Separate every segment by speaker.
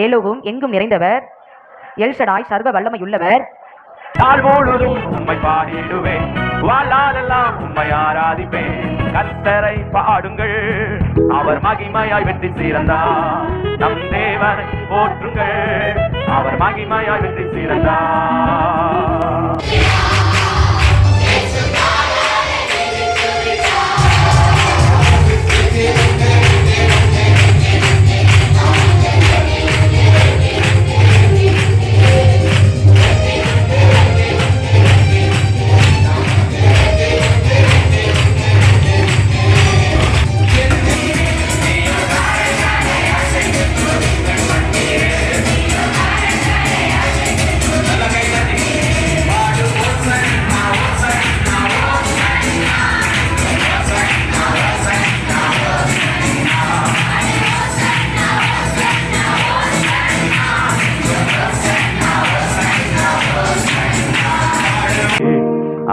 Speaker 1: ஏலோகும் எங்கும் நிறைந்தவர், எல்ஷடாய் சர்வ வல்லமையுள்ளவர்.
Speaker 2: முழுதும் உம்மை பாடிடுவேன், வாழ்நாளெல்லாம் உம்மை ஆராதிப்பேன். கர்த்தரை பாடுங்கள், அவர் மகிமையாய் வெற்றி சிறந்தார். நம் தேவனை போற்றுங்கள், அவர் மகிமையாய் வெற்றி சிறந்தார்.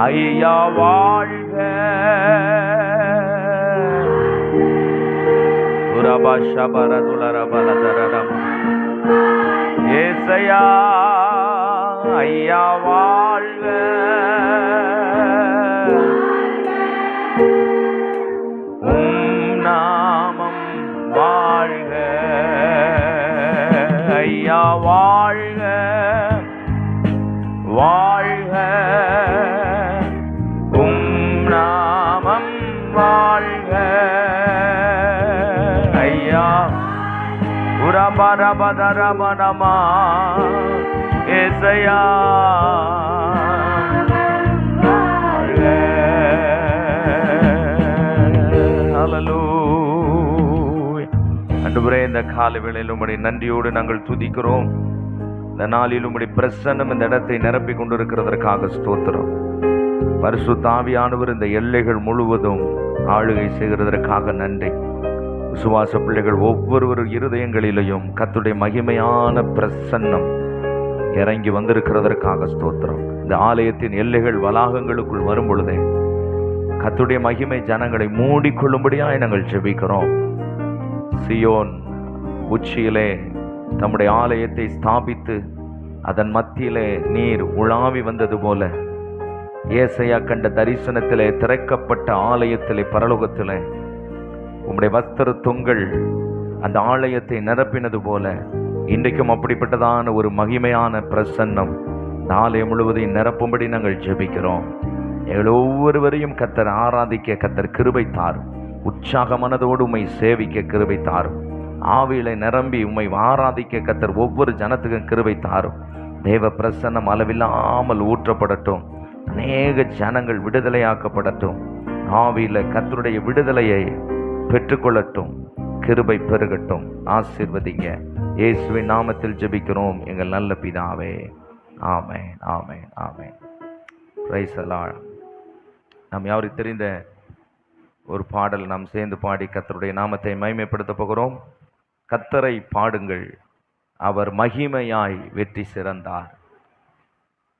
Speaker 2: ஐயா வாழ்க, ஏசையா ஐயா வாழ்க, உம் நாமம் வாழ்க. ஐயா வாழ்க, வாழ்க, வாழ்க. ஐயா உரபரபதரமணமா ஏசையா வாழ்க. ஹல்லேலூயா. ஆண்டவரே, இந்த காலை வேளையில் உம்முடைய நன்றியோடு நாங்கள் துதிக்கிறோம். இந்த நாளில் உம்முடைய பிரசன்னம் இந்த இடத்தை நிரப்பி கொண்டிருக்கிறதற்காக ஸ்தோத்திரம். பரிசுத்த ஆவியானவர் இந்த எல்லைகள் முழுவதும் ஆளுகை செய்கிறதற்காக நன்றி. விசுவாச பிள்ளைகள் ஒவ்வொரு இருதயங்களிலேயும் கர்த்தருடைய மகிமையான பிரசன்னம் இறங்கி வந்திருக்கிறதற்காக ஸ்தோத்திரம். இந்த ஆலயத்தின் எல்லைகள் வளாகங்களுக்குள் வரும் பொழுதே கர்த்தருடைய மகிமை ஜனங்களை மூடிக்கொள்ளும்படியாய் நாங்கள் ஜெபிக்கிறோம். சியோன் உச்சியிலே தம்முடைய ஆலயத்தை ஸ்தாபித்து அதன் மத்தியிலே நீர் உலாவி வந்தது போல, ஏசையா கண்ட தரிசனத்திலே திறக்கப்பட்ட ஆலயத்திலே பரலோகத்திலே உம்முடைய வஸ்திர தொங்கல் அந்த ஆலயத்தை நிரப்பினது போல இன்றைக்கும் அப்படிப்பட்டதான ஒரு மகிமையான பிரசன்னம் இந்த ஆலயம் முழுவதையும் நிரப்பும்படி நாங்கள் ஜெபிக்கிறோம். எங்கள் ஒவ்வொருவரையும் கர்த்தர் ஆராதிக்க கர்த்தர் கிருபை தாரும். உற்சாக மனதோடு உம்மை சேவிக்க கிருபை தாரும். ஆவியிலே நிரம்பி உம்மை ஆராதிக்க கர்த்தர் ஒவ்வொரு ஜனத்துக்கும் கிருபை தாரும். தேவ பிரசன்னம் அளவில்லாமல் ஊற்றப்படட்டும். அநேக ஜனங்கள் விடுதலையாக்கப்படட்டும். ஆவியில கர்த்தருடைய விடுதலையை பெற்றுக்கொள்ளட்டும். கிருபை பெருகட்டும். ஆசீர்வதிங்க. இயேசுவின் நாமத்தில் ஜெபிக்கிறோம் எங்கள் நல்ல பிதாவே. ஆமென், ஆமென், ஆமென். Praise the lord. நாம் யாருக்கு தெரிந்த ஒரு பாடல் நாம் சேர்ந்து பாடி கர்த்தருடைய நாமத்தை மகிமைப்படுத்த போகிறோம். கர்த்தரை பாடுங்கள், அவர் மகிமையாய் வெற்றி சிறந்தார்.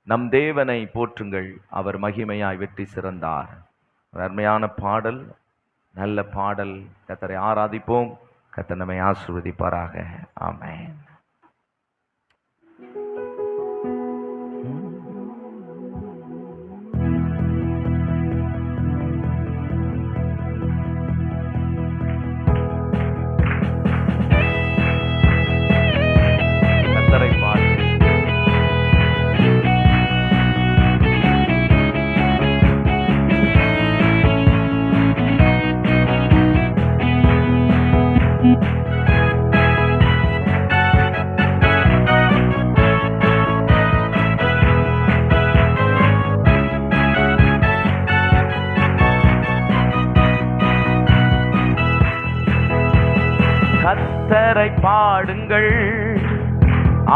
Speaker 2: நம் தேவனை போற்றுங்கள், அவர் மகிமையாய் வெற்றி சிறந்தார். ஒரு அருமையான பாடல், நல்ல பாடல். கர்த்தரை ஆராதிப்போம். கர்த்தர் நம்மை ஆசீர்வதிப்பாராக. ஆமென். கர்த்தரை பாடு. கர்த்தரை பாடுங்கள்,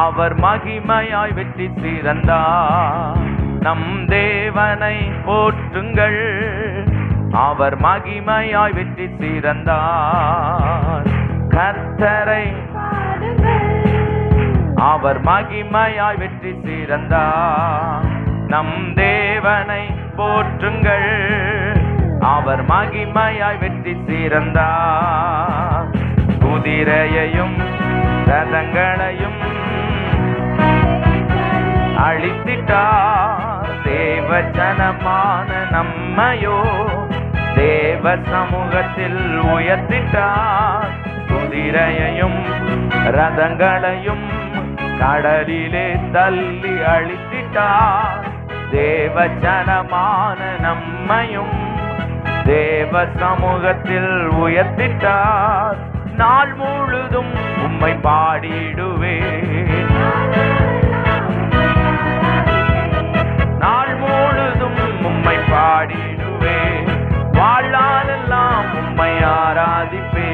Speaker 2: அவர் மகிமையாய் வெற்றி சிறந்தார். நம் தேவனை போற்றுங்கள், அவர் மகிமையாய் வெற்றி சிறந்தார். கர்த்தரை அவர் மகிமையாய் வெற்றி சிறந்தார். நம் தேவனை போற்றுங்கள், அவர் மகிமையாய் வெற்றி சிறந்தார். குதிரையையும் ரதங்களையும் அழித்திட்டார். தேவ ஜனமான நம்மையோ தேவ சமூகத்தில் உயர்த்திட்டார். குதிரையையும் ரதங்களையும் கடலிலே தள்ளி அழித்திட்டார். தேவ ஜனமான நம்மையும் தேவ சமூகத்தில் உயர்த்திட்டார். நாள் முழுதும் உம்மை பாடிடுவேன், நாள் முழுதும் உம்மை பாடிடுவேன், வாழ்நாளெல்லாம் உம்மை ஆராதிப்பேன்.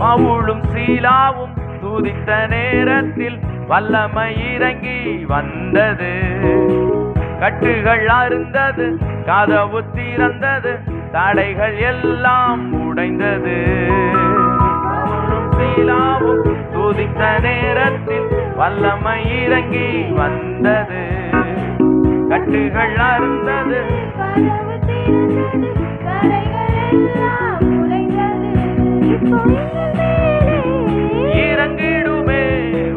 Speaker 2: பவுலும் சீலாவும் துதித்த நேரத்தில் வல்லமை இறங்கி வந்தது. கட்டுகள் அறுந்தது, கதவு திறந்தது, தடைகள் எல்லாம் உடைந்தது. பவுலும் சீலாவும் துதித்த நேரத்தில் வல்லமை இறங்கி வந்தது. கட்டுகள் அறுந்தது, இறங்கிடுமே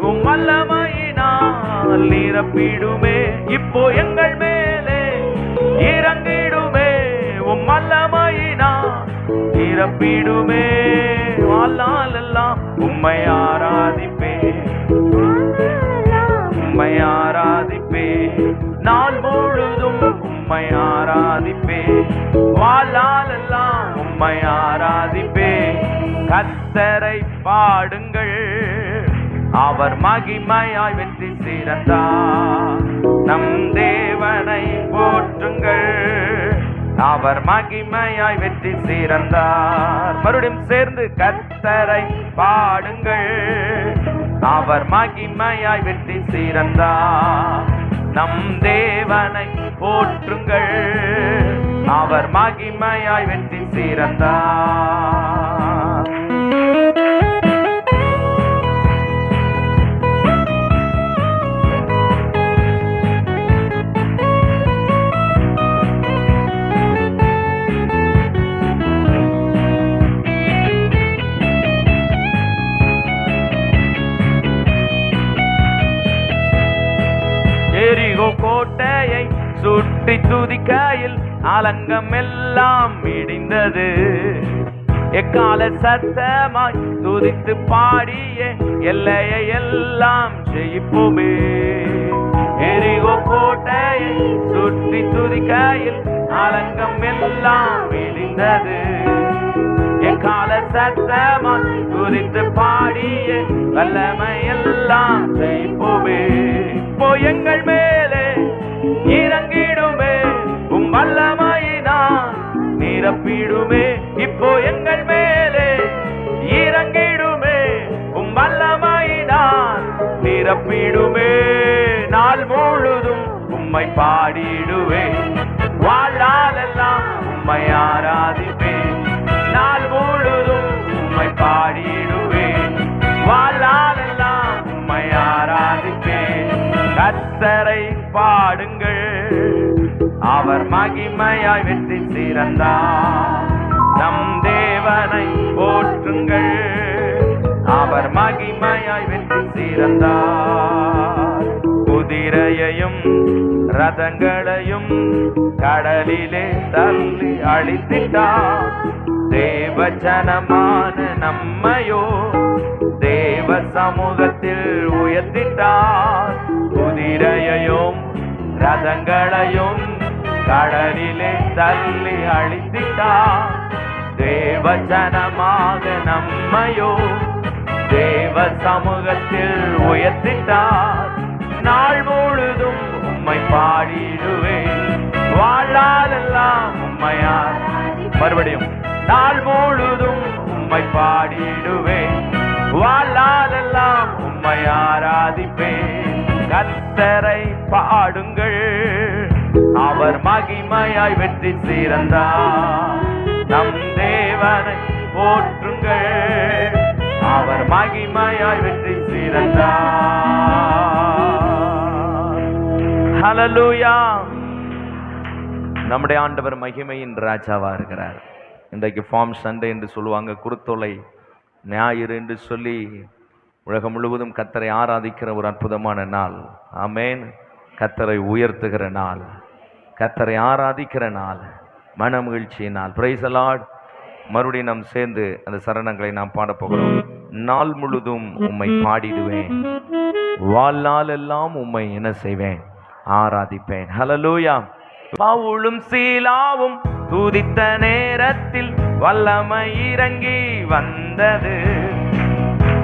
Speaker 2: உம் வல்லமையினால் நிரப்பிடுமே. இப்போ எங்கள் மேலே இறங்கிடுமே உம் வல்லமையினால் நிரப்பிடுமே. வாழ்நாளெல்லாம் உம்மை ஆராதிப்பேன், உம்மை ஆராதிப்பேன், நாள் முழுதும் உம்மை ஆராதிப்பேன், வாழ்நாளெல்லாம் உம்மை ஆராதிப்பேன். கர்த்தரை பாடுங்கள், அவர் மகிமையாய் வெற்றி சிறந்தார். நம் தேவனை போற்றுங்கள், அவர் மகிமையாய் வெற்றி சிறந்தார். மறுபடியும் சேர்ந்து கர்த்தரை பாடுங்கள், அவர் மகிமையாய் வெற்றி சிறந்தார். நம் தேவனை போற்றுங்கள், அவர் மகிமையாய் வெற்றி சிறந்தார். எரிகோ கோட்டையை சுற்றி துதிக்கையில் அலங்கம் எல்லாம் இடிந்தது. எக்கால சத்தமாய் துதித்து பாடிய எல்லையை எல்லாம் ஜெயிப்போமே. எரிகோ கோட்டையை சுற்றி துதிக்கையில் அலங்கம் எல்லாம் இடிந்தது. எக்கால சத்தமாய் துதித்து பாடிய வல்லமை எல்லாம் ஜெயிப்போமே. இப்போ எங்கள் மேலே இறங்கிடுமே உம் வல்லமையினால் நிரப்பிடுமே. இப்போ எங்கள் மேலே இறங்கிடுமே உம் வல்லமையினால் நிரப்பிடுமே. நாள் முழுதும் உம்மை பாடிடுவேன், வாழ்நாளெல்லாம் உம்மை ஆராதிப்பேன். நாள் முழுதும் உம்மை பாடிடுவேன், வாழ்நாளெல்லாம் உம்மை ஆராதிப்பேன். கர்த்தரை பாடுங்கள், அவர் மகிமையாய் வெற்றி சிறந்தார். நம் தேவனை போற்றுங்கள், அவர் மகிமையாய் வெற்றி சிறந்தார். குதிரையையும் ரதங்களையும் கடலிலே தள்ளி அழித்திட்டார். தேவ ஜனமான நம்மையோ தேவ சமூகத்தில் உயர்த்திட்டார். குதிரையையும் ரதங்களையும் கடலிலே தள்ளி அழித்திட்டார். தேவ ஜனமாக நம்மையோ தேவ சமூகத்தில் உயர்த்திட்டார். நாள் முழுதும் உம்மை பாடிடுவேன், வாழ்நாளெல்லாம் உம்மையார். மறுபடியும் நாள் முழுதும் உம்மை பாடிடுவேன், வாழ்நாளெல்லாம் உம்மை ஆராதிப்பேன். கர்த்தரை பாடுங்கள், அவர் மகிமையாய் வெற்றி சிறந்தார். நம் தேவனை போற்றுங்கள், அவர் மகிமையாய் வெற்றி சிறந்தார். ஹல்லேலூயா. நம்முடைய ஆண்டவர் மகிமையின் ராஜாவா இருக்கிறார். இன்றைக்கு ஃபார்ம் சண்டே என்று சொல்லுவாங்க, குருத்தோலை ஞாயிறு என்று சொல்லி உலகம் முழுவதும் கர்த்தரை ஆராதிக்கிற ஒரு அற்புதமான நாள். ஆமென். கர்த்தரை உயர்த்துகிற நாள், கர்த்தரை ஆராதிக்கிற நாள், மன மகிழ்ச்சியின் நாள். Price the Lord. மறுபடியும் நாம் சேர்ந்து அந்த சரணங்களை நாம் பாடப் போகிறோம். நாள் முழுதும் உம்மை பாடிடுவேன், வாழ்நாள் எல்லாம் உம்மை என்ன செய்வேன், ஆராதிப்பேன். ஹல்லேலூயா. பவுலும் சீலாவும் துதித்த நேரத்தில் வல்லமை இறங்கி வந்தது,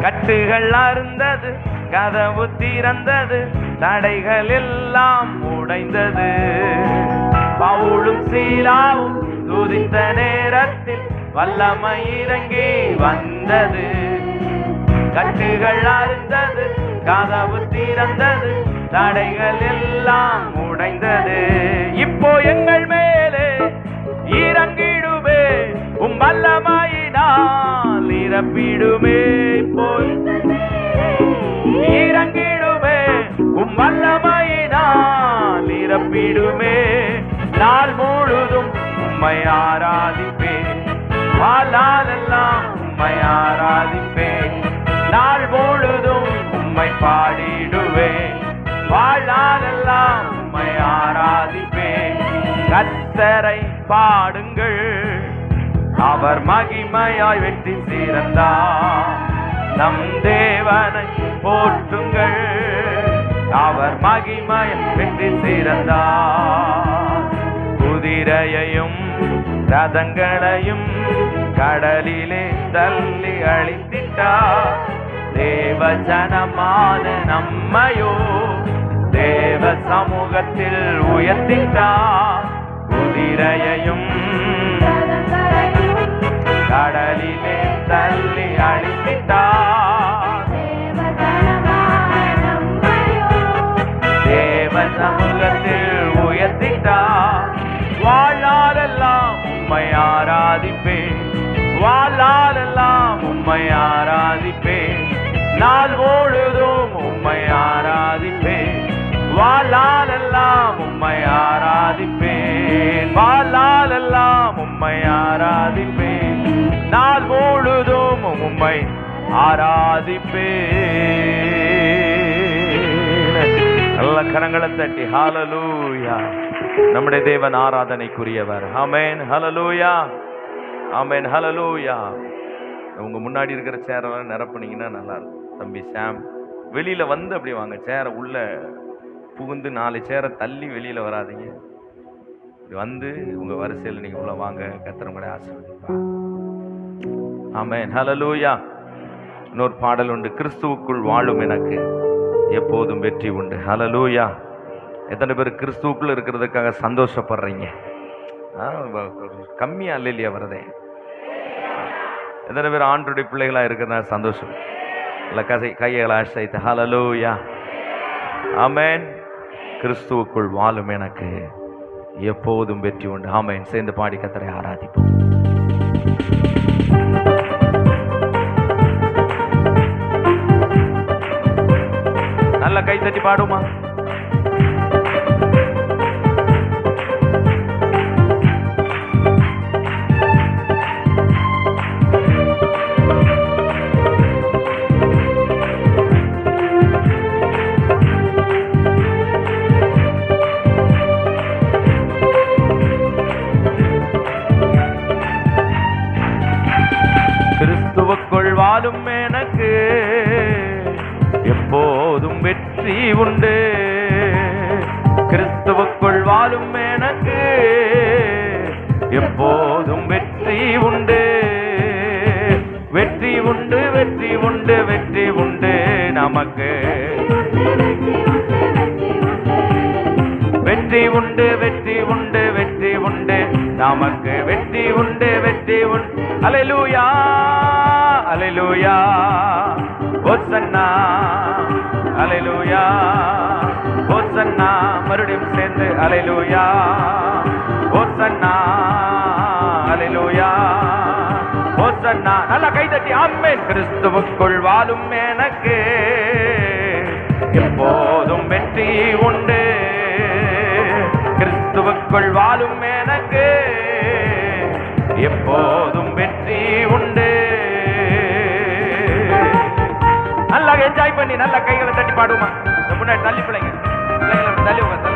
Speaker 2: கட்டுகள் அறுந்தது, கதவு திறந்தது, தடைகள் எல்லாம் உடைந்தது. பவுலும் சீலாவும் துதித்த நேரத்தில் வல்லமை இறங்கி வந்தது, கட்டுகள் அறுந்தது, கதவு திறந்தது, தடைகள் எல்லாம் உடைந்தது. இப்போ எங்கள் மேலே இறங்கிடுமே, உம் வல்லமையினால் நிரப்பிடுமே. இப்போ இறங்கிடுமே, உம் வல்லமையினால் நிரப்பிடுமே. நாள் முழுதும் உம்மை ஆராதிப்பேன், வாழ்நாளெல்லாம் உம்மை ஆராதிப்பேன். நாள் முழுதும் உம்மை பாடிடுவேன், வாழ்நாளெல்லாம் உம்மை ஆராதிப்பேன். கர்த்தரை பாடுங்கள், அவர் மகிமையாய் வெற்றி சிறந்தார். நம் தேவனை போற்றுங்கள், அவர் மகிமையாய் வெற்றி சிறந்தார். குதிரையையும் ரதங்களையும் கடலிலே தள்ளி அழித்திட்டார். தேவ ஜனமான நம்மையோ தேவ சமூகத்தில் உயர்த்திட்டார். குதிரையையும் கடலிலே தள்ளி அழித்திட்டார். தேவ சமூகத்தில் உயர்த்திட்டார். வாழ்நாளெல்லாம் உம்மை ஆராதிப்பேன், வாழ்நாளெல்லாம் உம்மை ஆராதிப்பேன். நாள் முழுதும் உம்மை ஆராதிப்பேன், வாழ்நாளெல்லாம் உம்மை ஆராதிப்பேன். வாழ்நாளெல்லாம் உம்மை ஆராதிப்பேன், நாள் முழுதும் உம்மை ஆராதிப்பேன். நல்ல கரங்களை தட்டி ஹல்லேலூயா. நம்முடைய தேவன் ஆராதனைக்குரியவர். ஆமென். ஹல்லேலூயா, ஆமென். ஹல்லேலூயா. உங்க முன்னாடி இருக்கிற சேரெல்லாம் நிரப்புனீங்கன்னா நல்லா இருக்கும். தம்பி சாம், வெளியில வந்து அப்படி வாங்க, சேரை உள்ள புகுந்து 4 சேரை தள்ளி வெளியில வராதீங்க. இப்படி வந்து உங்க வரிசையில் நீங்க உள்ள வாங்க. கர்த்தர் உங்களை ஆசீர்வதிப்பார். ஆமென். ஹல்லேலூயா. இன்னொரு பாடல் உண்டு, கிறிஸ்துவுக்குள் வாழும் எனக்கு எப்போதும் வெற்றி உண்டு. ஹல்லேலூயா. எத்தனை பேர் கிறிஸ்துவுக்குள்ள இருக்கிறதுக்காக சந்தோஷப்படுறீங்க? கம்மியா இல்லையா வரதே? எத்தனை பேர் ஆண்டருடைய பிள்ளைகளா இருக்கிறதா சந்தோஷம்? இல்லை கைகளை அசைத்து ஹல்லேலூயா. ஆமென். கிறிஸ்துவுக்குள் வாழும் எனக்கு எப்போதும் வெற்றி உண்டு. ஆமென். சேர்ந்து பாடி கர்த்தரை ஆராதிப்போம். நல்ல கை தட்டி பாடுமா? கிறிஸ்துவுக்குள் வாழும் எனக்கு எப்போதும் வெற்றி உண்டு. கிறிஸ்துவுக்குள் வாழும் எனக்கு எப்போதும் வெற்றி உண்டு. வெற்றி உண்டு, வெற்றி உண்டு, வெற்றி உண்டு நமக்கு. வெற்றி உண்டு, வெற்றி உண்டு, வெற்றி உண்டு நமக்கு. வெற்றி உண்டு, வெற்றி உண்டு. அல்லேலூயா. அல்லேலூயா ஓசன்னா அல்லேலூயா ஓசன்னா மறுபடியும் சேர்ந்து அல்லேலூயா ஓசன்னா அல்லேலூயா ஓசன்னா நல்ல கைதட்டி ஆமென். கிறிஸ்துவுக்குள் வாழும் எனக்கு எப்போதும் வெற்றி உண்டு. கிறிஸ்துவுக்குள் வாழும் எனக்கு எப்போதும் வெற்றி உண்டு. நல்லா என்ஜாய் பண்ணி நல்ல கைகளை தட்டி பாடுமா. முன்னாடி தள்ளி பிள்ளைங்க தள்ளி உட்காந்து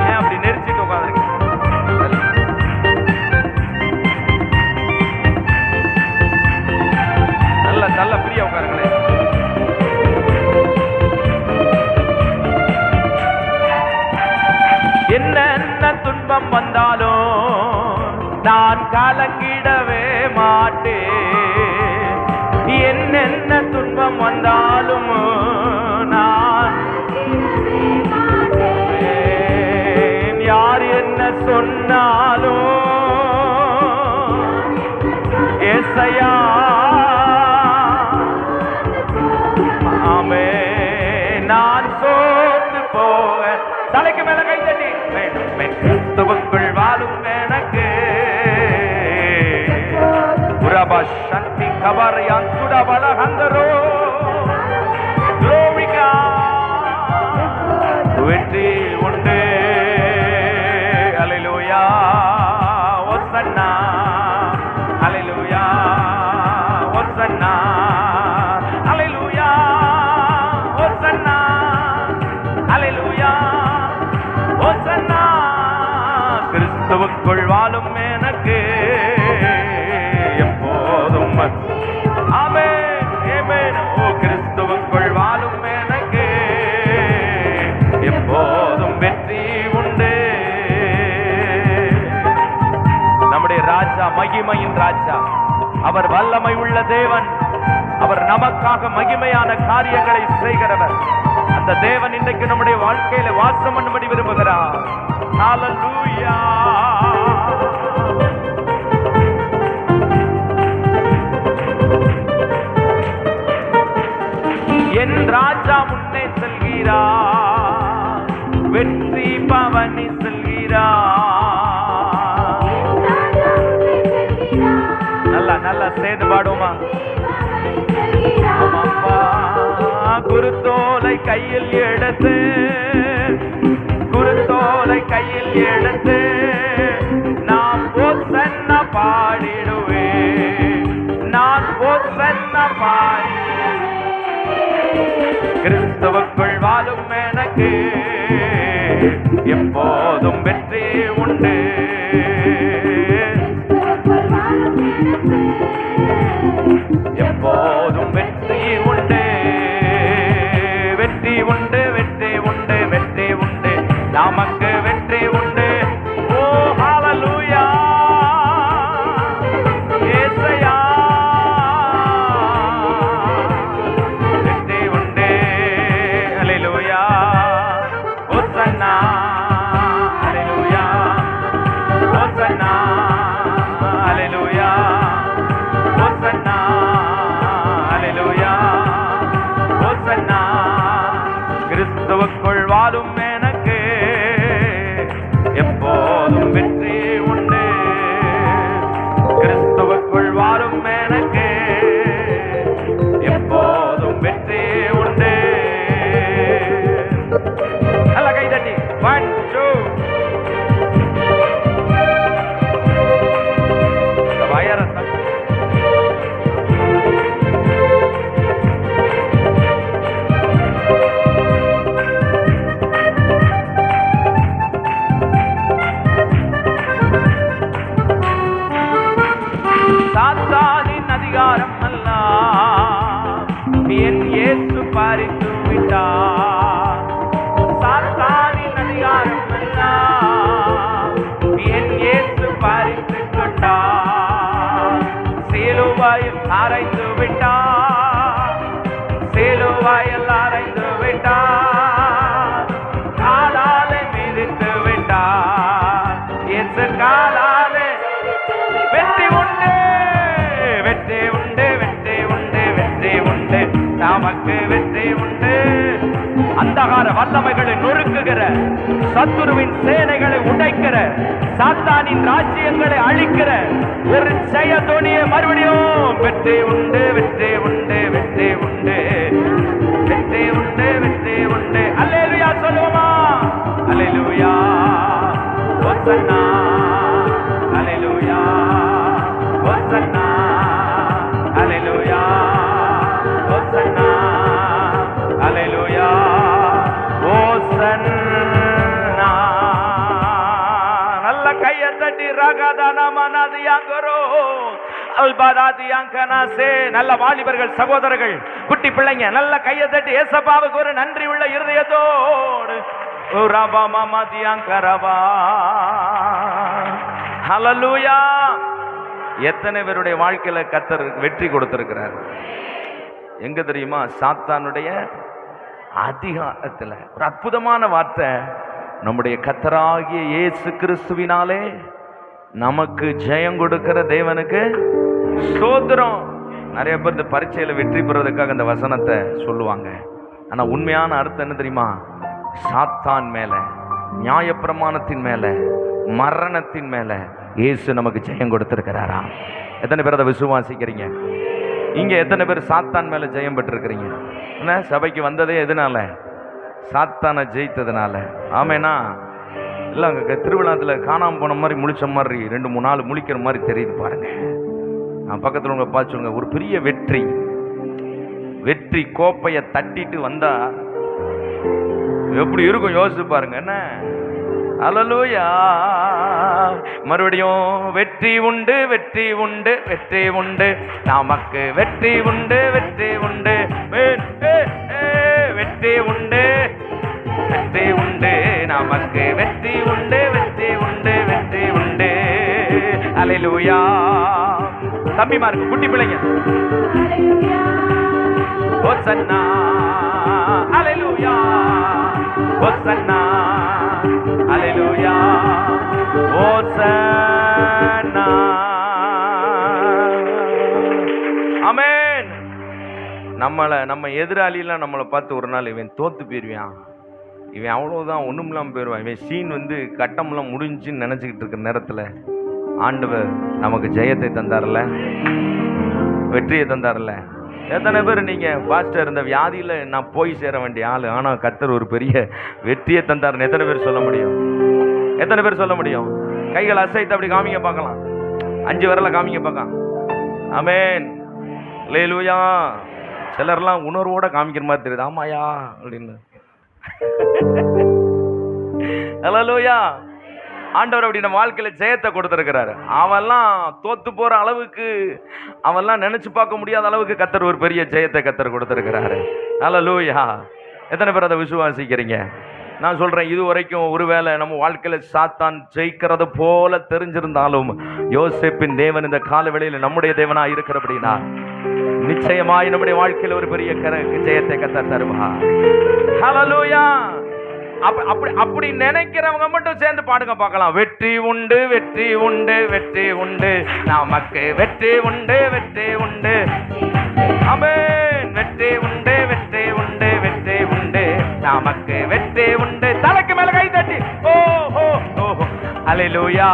Speaker 2: ஏன் அப்படி நெரிச்சிட்டு உட்காந்துருக்கீங்க? நல்ல நல்ல பிரியா உட்காருங்களே. என்ன துன்பம் வந்தாலும் நான் கலங்கிடவே மாட்டேன். என்னென்ன துன்பம் வந்தாலும் நான் யார் என்ன சொன்னாலும் ஏசையா ஆமே நான் சோர்ந்து போக தலைக்கு மேல கை தட்டி கிறிஸ்துவுக்குள் வாழும் எனக்கு புரபா சக்தி கபரையான் சுடபல ஹந்தரோ க்ளோரிகா வெற்றி உண்டு. அல்லேலூயா ஓசன்னா அல்லேலூயா ஓசன்னா அல்லேலூயா ஓசன்னா அல்லேலூயா ஓசன்னா. கிறிஸ்துவுக்குள் வாழும் எனக்கு எப்போதும் ஆமென் ஆமென். ஓ கிறிஸ்துவுக்குள் வாழும் எனக்கு எப்போதும் வெற்றி உண்டு. நம்முடைய ராஜா மகிமையின் ராஜா, அவர் வல்லமை உள்ள தேவன், அவர் நமக்காக மகிமையான காரியங்களை செய்கிறவர். அந்த தேவன் இன்றைக்கு நம்முடைய வாழ்க்கையில வாசம் பண்ணும்படி விரும்புகிறார். ஹல்லேலூயா. என் ராஜா முன்னே செல்கிறார், வெற்றி பவனி செல்கிறார். நல்லா நல்லா சேர்ந்து பாடுமா. குருத்தோலை கையில் எடுத்து குருத்தோலை கையில் எடுத்து நான் ஓசன்னா பாடிடுவேன். நான் ஓசன்னா பாடி கிறிஸ்துவுக்குள் வாழும் எனக்கு எப்போதும் வெற்றி உண்டு. எப்போதும் வெற்றி உண்டு. வெற்றி உண்டு வெற்றி உண்டு வெற்றி உண்டு நமக்கு வெற்றி உண்டு. ஓ ஹல்லேலூயா இயேசுயா வெற்றி உண்டு. அல்லேலூயா ஓசன்னா அல்லேலூயா ஓசன்னா அல்லேலூயா ஓசன்னா அல்லேலூயா ஓசன்னா. கிறிஸ்துவுக்குள் வாழும் எனக்கு எப்போதும் வெற்றி உண்டு. கிறிஸ்துவுக்குள் வாழும் எனக்கு எப்போதும் வெற்றி உண்டு. நல்ல கை தட்டி 1 2 வயரத்தம் சாத்தானின் அதிகாரம் அல்ல என் இயேசு பறித்து விட்டார். சாத்தானின் அதிகாரம் அல்ல என் இயேசு பறித்து கொண்டார். சிலுவையில் அறைந்து விட்டார். சிலுவையில் அறைந்து விட்டார். காலாலே மிதித்து விட்டார். இயேசு காலாலே வெற்றி உண்டு வெற்றி நமக்கு வெற்றி உண்டு. அந்தகார வல்லமைகளை நொறுக்குகிற, சத்துருவின் சேனைகளை உடைக்கிற, சாத்தானின் ராஜ்யங்களை அழிக்கிற ஒரு ஜெய துணியை மறுபடியும் வெற்றி உண்டு, வெற்றி உண்டு, வெற்றி உண்டு, வெற்றி உண்டு, வெற்றி உண்டு. அல்லேலூயா சொல்லுவோமா? அல்லேலூயா, ஹோசன்னா, அல்லேலூயா, ஹோசன்னா, அல்லேலூயா, ஹோசன்னா, அல்லேலூயா, ஹோசன்னா. நல்ல கையை தட்டி ரகதன மனதியாங்கரோ அல்பாதாதியாங்கனாசே. நல்ல வாலிபர்கள், சகோதரர்கள், குட்டி பிள்ளைங்க நல்ல கையை தட்டி ஏசப்பாவுக்கு ஒரு நன்றி உள்ள இருதயத்தோடு ஹல்லேலூயா. எத்தனை பேருடைய வாழ்க்கையில கர்த்தர் வெற்றி கொடுத்திருக்கிறார்? எங்க தெரியுமா? சாத்தானுடைய அதிகாரத்துல. ஒரு அற்புதமான வார்த்தை, நம்முடைய கர்த்தராகிய இயேசு கிறிஸ்துவினாலே நமக்கு ஜெயம் கொடுக்கிற தேவனுக்கு ஸ்தோத்திரம். நிறைய பேர் இந்த பரீட்சையில வெற்றி பெறுவதற்காக இந்த வசனத்தை சொல்லுவாங்க. ஆனா உண்மையான அர்த்தம் என்ன தெரியுமா? சாத்தான் மேல, நியாயப்பிரமாணத்தின் மேல, மரணத்தின் மேல இயேசு நமக்கு ஜெயம் கொடுத்திருக்கிறாரா? எத்தனை பேர் அதை விசுவாசிக்கிறீங்க? இங்க எத்தனை பேர் சாத்தான் மேல ஜெயம் பெற்றிருக்கிறீங்க? என்ன சபைக்கு வந்ததே எதனால? சாத்தானை ஜெயித்ததுனால. ஆமேனா? இல்லை, அங்கே திருவிழாத்தில் காணாமல் போன மாதிரி முழிச்ச மாதிரி 2-3 நாள் முழிக்கிற மாதிரி தெரியுது பாருங்க. நான் பக்கத்தில் உங்களை பார்த்து சொல்லுங்க, ஒரு பெரிய வெற்றி, வெற்றி கோப்பையை தட்டிட்டு வந்தா எப்படி இருக்கும் யோசிச்சு பாருங்க. என்ன அல்லேலூயா. மறுபடியும் வெற்றி உண்டு, வெற்றி உண்டு, வெற்றி உண்டு, நமக்கு வெற்றி உண்டு, வெற்றி உண்டு, வெற்றி உண்டு, வெற்றி உண்டு, நமக்கு வெற்றி உண்டு, வெற்றி உண்டு, வெற்றி உண்டு. அல்லேலூயா. தம்பிமாருக்கு, குட்டி பிள்ளைங்க, ஹோசன்னா, அல்லேலூயா, ஹோசன்னா, அல்லேலூயா, ஹோசன்னா. ஆமென். நம்ம எதிராளியெல்லாம் நம்மளை பார்த்து ஒரு நாள் இவன் தோத்து போயிருவான், இவன் அவ்வளோதான், ஒன்றும் இல்லாமல் போயிடுவான், இவன் சீன் கட்டமெல்லாம் முடிஞ்சுன்னு நினச்சிக்கிட்டு இருக்கிற நேரத்தில் ஆண்டவர் நமக்கு ஜெயத்தை தந்தார்ல, வெற்றியை தந்தார்ல. எத்தனை பேர் நீங்கள் பாஸ்டர் இந்த வியாதியில் நான் போய் சேர வேண்டிய ஆள், ஆனால் கர்த்தர் ஒரு பெரிய வெற்றியை தந்தார்னு எத்தனை பேர் சொல்ல முடியும்? எத்தனை பேர் சொல்ல முடியும்? கைகள் அசைத்து அப்படி காமிங்க பார்க்கலாம், 5 விரலை காமிங்க பார்க்கலாம். ஆமென். அல்லேலூயா. சிலர்லாம் உணர்வோட காமிக்கிற மாதிரி தெரியுது, ஆமாயா அப்படின்னு. அல்லேலூயா. ஆண்டவர் அப்படி நம்ம வாழ்க்கையில ஜெயத்தை கொடுத்திருக்கிறாரு. அவெல்லாம் தோத்து போற அளவுக்கு, அவெல்லாம் நினைச்சு பார்க்க முடியாத அளவுக்கு கர்த்தர் ஒரு பெரிய ஜெயத்தை கர்த்தர் கொடுத்திருக்கிறாரு. அல்லேலூயா. எத்தனை பேர் அதை விசுவாசிக்கிறீங்க? நான் சொல்றேன், இது வரைக்கும் ஒருவேளை நம்ம வாழ்க்கையில சாத்தான் ஜெயிக்கிறது போல தெரிஞ்சிருந்தாலும் யோசேப்பின் தேவன் இந்த கால வேளையில நம்முடைய தேவனா இருக்கிறபடினா நிச்சயமாய் நம்முடைய வாழ்க்கையில ஒரு பெரிய ஜெயத்தை கர்த்தர் தருவார். ஹல்லேலூயா. அப்படி நினைக்கிறவங்க மட்டும் சேர்ந்து பாடுங்க பார்க்கலாம். வெற்றி உண்டு, வெற்றி உண்டு, வெற்றி உண்டு, நமக்கு வெற்றி உண்டு, வெற்றி உண்டு. ஆமென். வெற்றி உண்டு, வெற்றி உண்டு, வெற்றி உண்டு, நமக்கு வெற்றி உண்டு. தலைக்கு மேல கை தட்டி ஓஹோ ஓஹோ. அல்லேலூயா.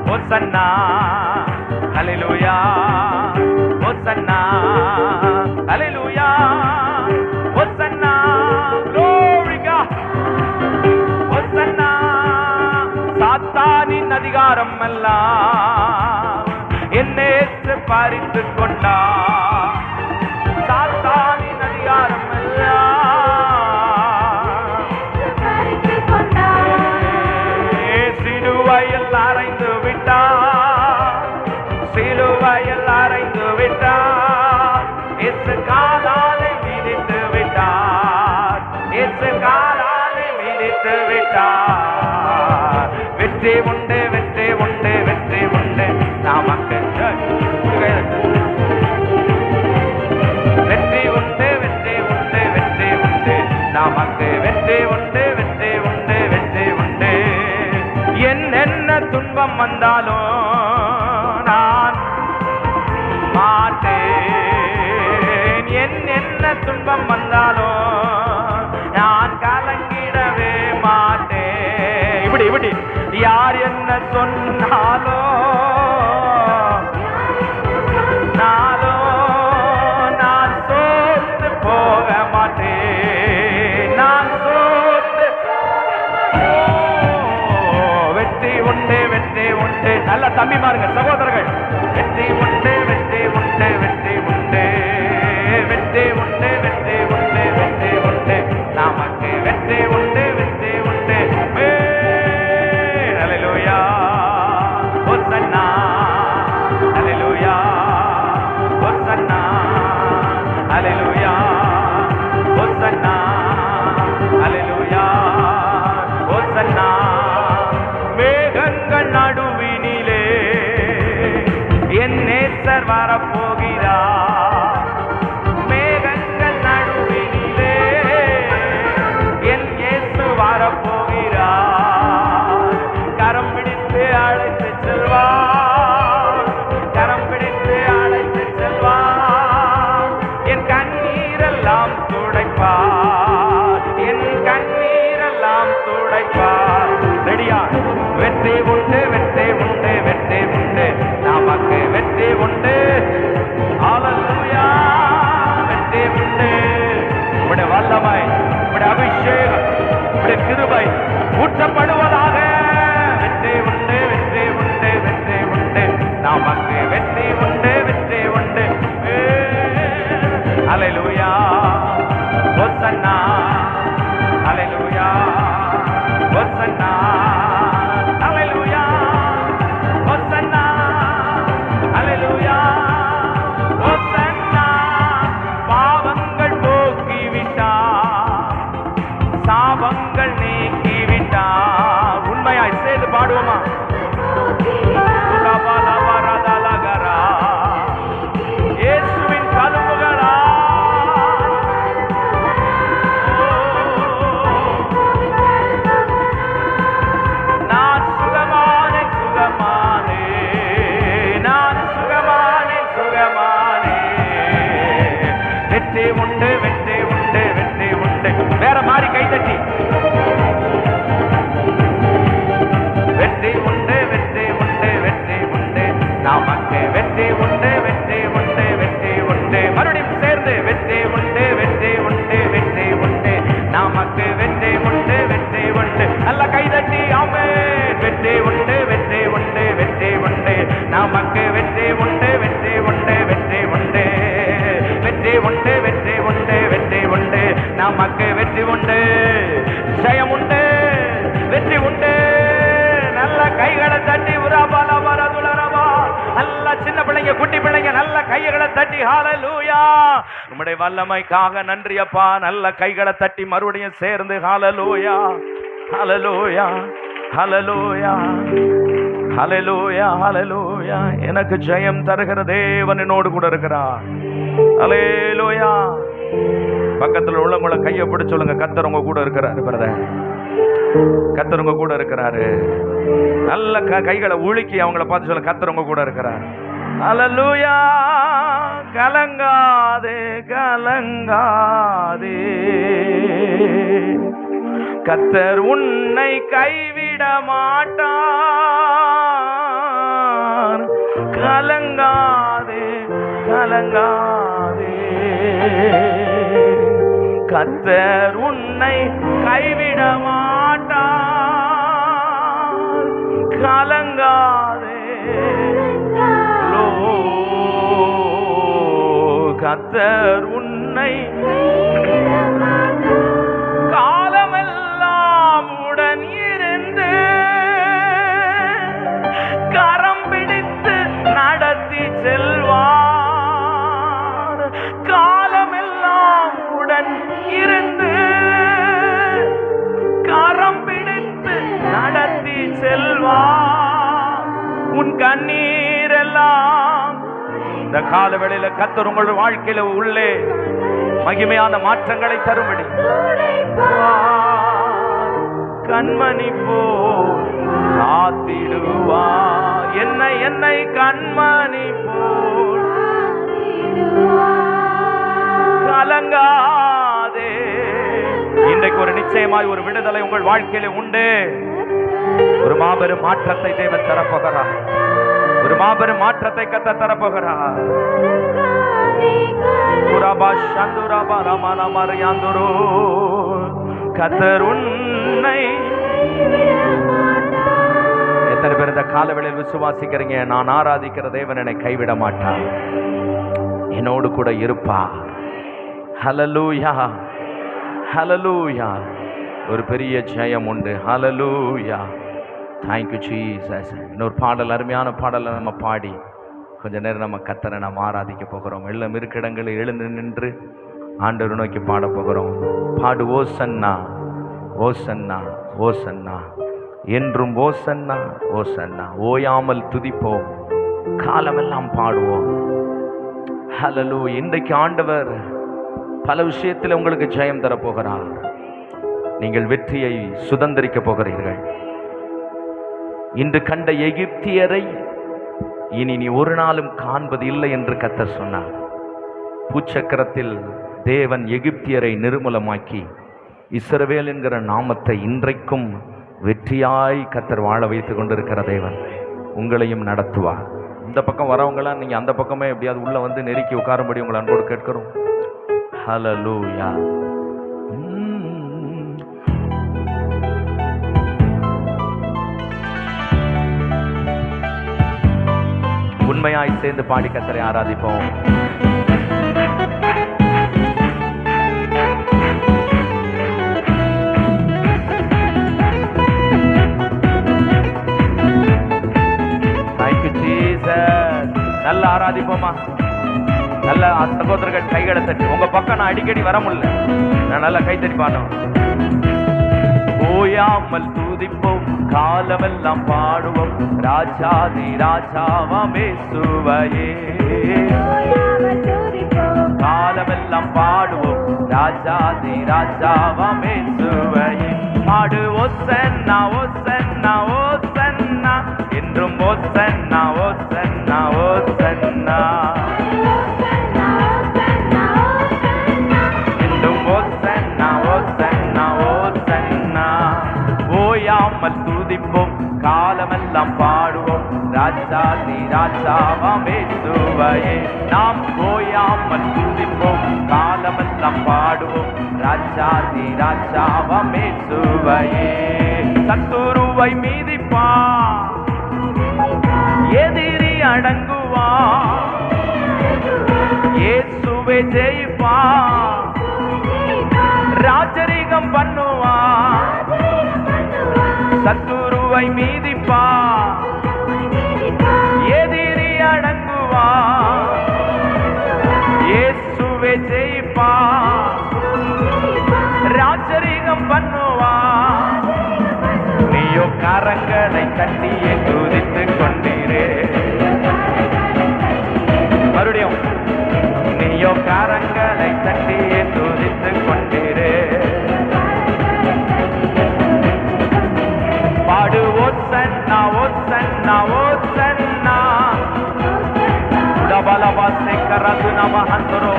Speaker 2: ஹோசன்னா, அல்லேலூயா, ஹோசன்னா, அல்லேலூயா, ஹோசன்னா. சாத்தானின் அதிகாரம் எல்லாம் என்னேற்று பறித்து கொண்டா, சாத்தானின் அதிகாரம் எல்லாம் சிலுவையில் அறைந்து விட்டார், சிலுவையில் அறைந்து விட்டார், இயேசு காலாலை மிதித்து விட்டார், இயேசு காலாலை மிதித்து விட்டார். வெற்றி உண்டு, வெற்றி உண்டு, வெற்றி உண்டு, நமக்கு வெற்றி உண்டு, வெற்றி உண்டு, வெற்றி உண்டு, நமக்கு வெற்றி உண்டு, வெற்றி உண்டு, வெற்றி உண்டு. என்னென்ன துன்பம் வந்தாலும் நான் மாட்டேன், என்னென்ன துன்பம் வந்தாலும் நான் கலங்கிடவே மாட்டேன். இப்படி இப்படி யார் என்ன சொன்னாலும் நான் சோர்ந்து போக மாட்டேன். நான் சோர்ந்து வெற்றி உண்டு, வெற்றி உண்டு. நல்ல தம்பிமாருங்க, சகோதரர்கள், வெற்றி உண்டு, வெற்றி உண்டு, வெற்றி உண்டு, வெற்றி உண்டு, வெற்றி உண்டு, வெற்றி உண்டு. நமக்கு வெற்றி உண்டு, வெற்றி உண்டு. ஹல்லேலூயா, ஹோசன்னா, ஹல்லேலூயா, ஹோசன்னா, ஹல்லேலூயா, ஹோசன்னா, ஹல்லேலூயா, ஹோசன்னா. மேகங்கள் நடுவினிலே என் நேசர் வரப்போகிறார். மேகங்கள் நடுவினிலே என் இயேசு வரப்போகிறார். கரம் பிடித்து அழைத்து செல்வார், கரம் பிடித்து அழைத்து செல்வார். என் கண்ணீரெல்லாம் துடைப்பார், என் கண்ணீரெல்லாம் துடைப்பார். ரெடியா? வெற்றி உண்டு, வெற்றி உண்டு, வெற்றி உண்டு. நமக்கு வெற்றி உண்டு. ஹல்லேலூயா, வெற்றி உண்டு. உம்முடைய வல்லமை, உம்முடைய அபிஷேகம், உம்முடைய கிருபை ஊற்றப்படுவதாக. வெற்றி உண்டு, வெற்றி உண்டு, வெற்றி உண்டு. நமக்கு வெற்றி உண்டு, வெற்றி உண்டு. ஹல்லேலூயா, ஹோசன்னா, ஹல்லேலூயா, ஹோசன்னா, ஹல்லேலூயா, ஹோசன்னா, ஹல்லேலூயா, ஹோசன்னா. பாவங்கள் போக்கிவிட்டார், சாபங்கள் நீக்கிவிட்டார். உண்மையாய் சேர்ந்து பாடுவோமா? இயேசுவின் கதவுகளா நான் சுகமானே, சுகமானே, நான் சுகமானே, சுகமானே. வெற்றி உண்டு, வெற்றி உண்டு, வெற்றி உண்டு. வேற மாதிரி கைதட்டி வெற்றி உண்டு, வெற்றி உண்டு, வெற்றி உண்டு. நமக்கு வெற்றி உண்டு, வெற்றி உண்டு, வெற்றி உண்டு. மறுபடியும் சேர்ந்து வெற்றி உண்டு, வெற்றி உண்டு, வெற்றி உண்டு. நமக்கு வெற்றி உண்டு, வெற்றி உண்டு. நல்ல கைதட்டி ஆமென். வெற்றி உண்டு, வெற்றி உண்டு, வெற்றி உண்டு. நமக்கு வெற்றி உண்டு, வெற்றி உண்டு, வெற்றி உண்டு. வெற்றி உண்டு, வெற்றி உண்டு, வெற்றி உண்டு. நமக்கு வெற்றி உண்டு, ஜெயம் உண்டு, வெற்றி உண்டு. நல்ல கைகளை தட்டி உராபால வரதுலரவா. நல்ல சின்ன பிள்ளைங்க, குட்டி பிள்ளைங்க, நல்ல கைகளை தட்டி ஹல்லேலூயா. உம்முடைய வல்லமைக்காக நன்றி அப்பா. நல்ல கைகளை தட்டி மறுபடியும் சேர்ந்து ஹல்லேலூயா, ஹல்லேலூயா, ஹல்லேலூயா, ஹல்லேலூயா, ஹல்லேலூயா. எனக்கு ஜெயம் தருகிற தேவன் என்னோடு கூட இருக்கிறார். ஹல்லேலூயா. பக்கத்தில் உள்ளவங்கள கையை பிடிச்சு சொல்லுங்க, கர்த்தர் உங்க கூட இருக்கிறாரு. பிரதர், கர்த்தர் உங்க கூட இருக்கிறாரு. நல்ல கைகளை உலுக்கி அவங்கள பார்த்து சொல்ல, கர்த்தர் உங்க கூட இருக்கிறார். ஹல்லேலூயா. கலங்காதே, கலங்காதே, கர்த்தர் உன்னை கைவிட மாட்டார். கலங்காதே, கலங்காதே, கர்த்தர் உன்னை கைவிட மாட்டார். கலங்காதே, கர்த்தர் உன்னை காலமெல்லாம் உடன் இருந்து கரம் பிடித்து நடத்தி செல்வார். காலமெல்லாம் உடன் இருந்து கரம் பிடித்து நடத்தி செல்வார். உன் கண்ணீர் எல்லாம் இந்த கால வேளையில கர்த்தர் உங்கள் வாழ்க்கையில உள்ளே மகிமையான மாற்றங்களை தரும்படி கண்மணி போல் காத்திடுவா. என்னை கண்மணி போல் கலங்கா நிச்சயமாய் ஒரு விடுதலை உங்கள் வாழ்க்கையிலே உண்டு. ஒரு மாபெரும் மாற்றத்தை தேவன் தரப்போகிறார். ஒரு மாபெரும் மாற்றத்தை கத்த தரப்போகிறார். கர்த்தர் உன்னை எத்தனை பேர் இந்த காலவேளையில் விசுவாசிக்கிறீங்க? நான் ஆராதிக்கிற தேவன் என்னை கைவிட மாட்டார், என்னோடு கூட இருப்பா. ஹல்லேலூயா, ஹல்லேலூயா. ஒரு பெரிய ஜெயம் உண்டு. ஹல்லேலூயா, தேங்க்யூ ஜீசஸ். இன்னொரு பாடல், அருமையான பாடலை நம்ம பாடி கொஞ்ச நேரம் நம்ம கர்த்தரை நாம் ஆராதிக்க போகிறோம். எல்லாம் இருக்க இடங்களில் எழுந்து நின்று ஆண்டவரை நோக்கி பாட போகிறோம். பாடு ஓசன்னா, ஓசன்னா, ஓசன்னா, என்றும் ஓசன்னா, ஓசன்னா. ஓயாமல் துதிப்போம், காலமெல்லாம் பாடுவோம். ஹல்லேலூயா. இன்றைக்கு ஆண்டவர் பல விஷயத்தில் உங்களுக்கு ஜெயம் தரப்போகிறார். நீங்கள் வெற்றியை சுதந்திரிக்க போகிறீர்கள். இன்று கண்ட எகிப்தியரை இனி நீ ஒரு நாளும் காண்பது இல்லை என்று கர்த்தர் சொன்னார். பூச்சக்கரத்தில் தேவன் எகிப்தியரை நிர்மூலமாக்கி இஸ்ரவேல் என்கிற நாமத்தை இன்றைக்கும் வெற்றியாய் கர்த்தர் வாழ வைத்து கொண்டிருக்கிற தேவன் உங்களையும் நடத்துவார். இந்த பக்கம் வரவங்களாம் நீங்கள் அந்த பக்கமே எப்படியாவது உள்ள வந்து நெருக்கி உட்காரும்படி உங்களை அன்போடு கேட்கிறோம். ஹல்லேலூயா. உண்மையாய் சேர்ந்து பாடி கர்த்தரை ஆராதிப்போம். நல்ல ஆராதிப்போமா? நல்ல சகோதரர்கள் கைகளை தட்டி. உங்க பக்கம் நான் அடிக்கடி வர முடியல, நான் நல்லா கைத்தட்டி பாடணும். ஓயாமல் துதிப்போம், காலமெல்லாம் பாடுவோம், ராஜாதி ராஜாவாம் இயேசுவையே. காலமெல்லாம் பாடுவோம், ராஜாதி ராஜாவாம் இயேசுவையே. பாடு ஓசன்னா, ஓசன்னா, ஓசன்னா, என்றும் ஓசன்னா, ஓசன்னா, ஓசன்னா, என்றும் ஓசன்னா, ஓசன்னா, ஓசன்னா. ஓயாமல் துதிப்போம், காலமெல்லாம் பாடுவோம், ராஜாதி ராஜாவாம் இயேசுவையே. நாம் ஓயாமல் துதிப்போம், காலமெல்லாம் பாடுவோம், ராஜாதி ராஜாவாம் இயேசுவையே. சத்துருவை மீதிப்பா, எதிரி அடங்குவா, இயேசுவே ஜெயிப்பா, ராஜரிகம் பண்ணுவா. சத்துருவை மீதிப்பா, எதிரி அடங்குவா, இயேசுவே ஜெயிப்பா, ராஜரிகம் பண்ணுவா. நீயோ கரங்களை கட்டியே துதித்துக் கொண்டீரே. மறுபடியும் நீயோ கரங்களை தட்டியே துதித்துக் கொண்டீரே. பாடு ஓசன்னா, ஓசன்னா, ஓசன்னா, உடபலவாசை கரது நம ஹந்தரோ.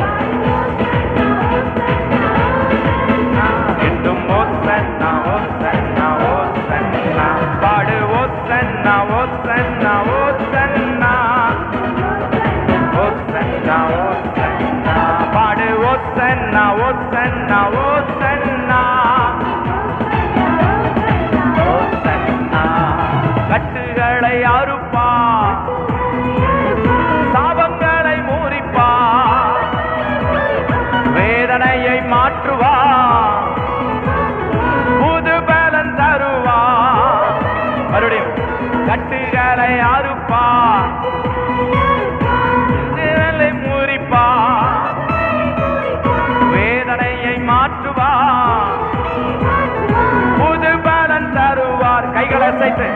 Speaker 2: என்றும் ஓசன்னா, ஓசன்னா, ஓசன்னா. பாடு ஓசன்னா, ஓசன்னா, ஓசன்னா, ஓசன்னா, ஓசன்னா. பாடு ஓசன்னா, ஓசன்னா, ஓசன்னா, ஓசன்னா. கட்டுகளை அறுப்பா, சாபங்களை மூறிப்பா, வேதனையை மாற்றுவா, புது பலன் தருவா. மறுபடியும் கட்டுகளை அறுப்பா, மூறிப்பா, வேதனையை மாற்றுவா, புது பலன் தருவார். கைகளை அசைத்து,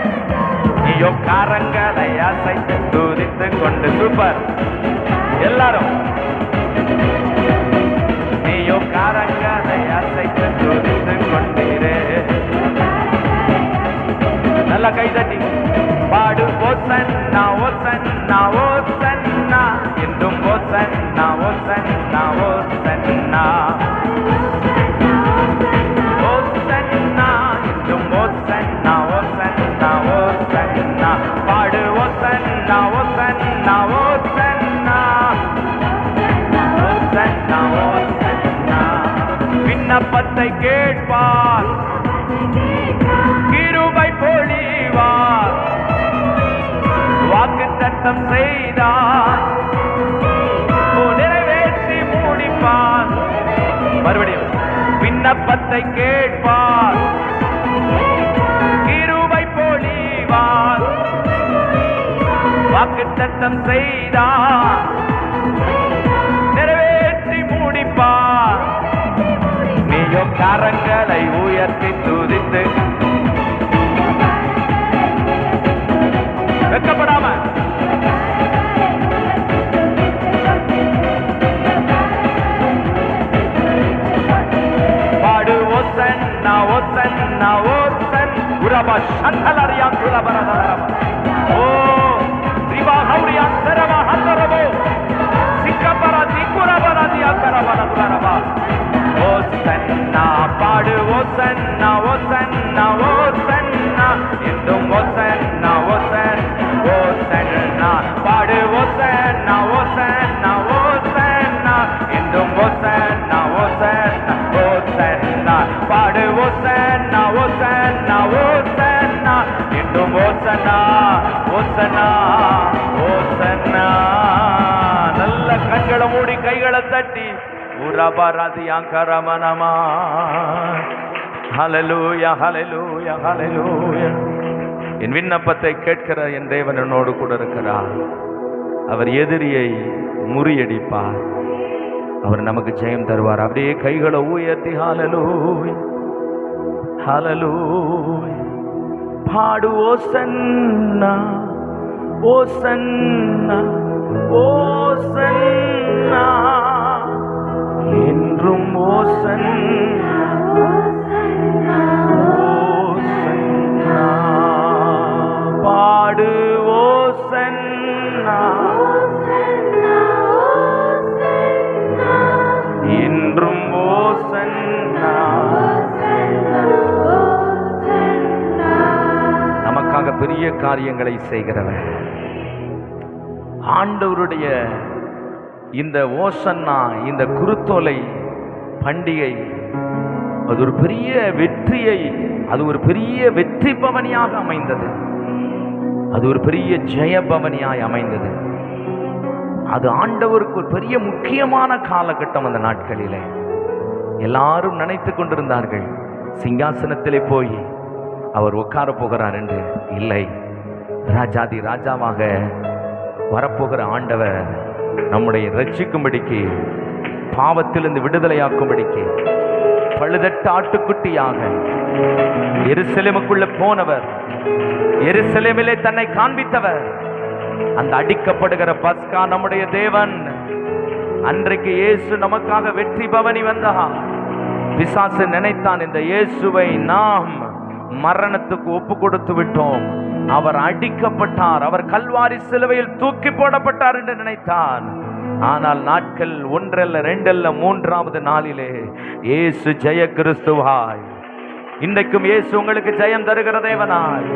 Speaker 2: நீயோ கரங்களை அசைத்து துதித்துக் கொண்டு. சூப்பர் எல்லாரும். நீயோ கரங்களை அசைத்து துதித்துக் கொண்டீரே. நல்ல கைதட்டி பாடு ஓசன்னா, ஓசன்னா, ஓசன்னா, என்றும் ஓசன்னா, ஓசன்னா, ஓசன்னா, ஓசன்னா. சித்தம் செய்தார், நிறைவேற்றி முடிப்பார். மறுபடியும் விண்ணப்பத்தை கேட்பார், கிருபை பொழிவார். வாக்குத்தத்தம் செய்தார், நிறைவேற்றி முடிப்பார். நீயோ கரங்களை உயர்த்தி துதித்து வெட்கப்படாம பாடு. ஓசன்னா ஓசன்னா ஓசன் உரபா சந்தலரியா துலபரதரப. ஓ ரிபா ஹௌரியா சரவா ஹந்தரபோ சிக்கபரா திகுரபரா தியாகரபரா துலரபா. ஓசன்னா பாடு. ஓசன்னா ஓசன்னா ஓசன்னா என்றும் ஓசன்னா ஓசன் ஓசன்னா பாடு. ஓசன்னா ஓசன்னா ஓசன்னா என்றும் ஓசன்னா ஓசன்னா ஓசன்னா பாடு. ஓசன்னா ஓசன்னா ஓசன்னா என்றும் ஓசன்னா ஓசன்னா ஓசன்னா. நல்ல கண்களை மூடி கைகளை தட்டி உரபரதியாங்கரமனமா. ஹல்லேலூயா ஹல்லேலூயா ஹல்லேலூயா. என் விண்ணப்பத்தை கேட்கிற என் தேவன் என்னோடு கூட இருக்கிறார். அவர் எதிரியை முறியடிப்பார், அவர் நமக்கு ஜெயம் தருவார். அப்படியே கைகளை உயர்த்தி ஹல்லேலூயா ஹல்லேலூயா பாடு. ஓசன்னா ஓசன்னா ஓசன்னா என்றும் ஓசன்னா ஓசன்னா பாடு. ஓசன்னா என்றும் ஓசன்னா. நமக்காக பெரிய காரியங்களை செய்கிறவர் ஆண்டவருடைய இந்த ஓசன்னா, இந்த குருத்தோலை பண்டிகை அது ஒரு பெரிய வெற்றியை, அது ஒரு பெரிய வெற்றி பவனியாக அமைந்தது. அது ஒரு பெரிய ஜெய பவனியாய் அமைந்தது. அது ஆண்டவருக்கு ஒரு பெரிய முக்கியமான காலகட்டம். அந்த நாட்களிலே எல்லாரும் நினைத்து கொண்டிருந்தார்கள் சிங்காசனத்திலே போய் அவர் உட்கார போகிறார் என்று. இல்லை, ராஜாதி ராஜாவாக வரப்போகிற ஆண்டவர் நம்முடைய ரட்சிக்கும்படிக்கு, பாவத்திலிருந்து விடுதலையாக்கும்படிக்கு பழுதட்ட ஆட்டுக்குட்டியாக எருசலேமுக்குள்ள போனவர், எருசலேமிலே தன்னை காண்பித்தவர், அந்த அடிக்கப்படுகிற பஸ்கா நம்முடைய தேவன். அன்றைக்கு இயேசு நமக்காக வெற்றி பவனி வந்தார். பிசாசு நினைத்தான், இந்த இயேசுவை நாம் மரணத்துக்கு ஒப்பு கொடுத்து விட்டோம், அவர் அடிக்கப்பட்டார், அவர் கல்வாரி சிலுவையில் தூக்கி போடப்பட்டார் என்று நினைத்தான். ஆனால் நாட்கள் ஒன்றல்ல ரெண்டல்ல மூன்றாவது நாளிலே இயேசு ஜெய கிறிஸ்துவாய், இன்றைக்கும் இயேசு உங்களுக்கு ஜெயம் தருகிற தேவனாய்,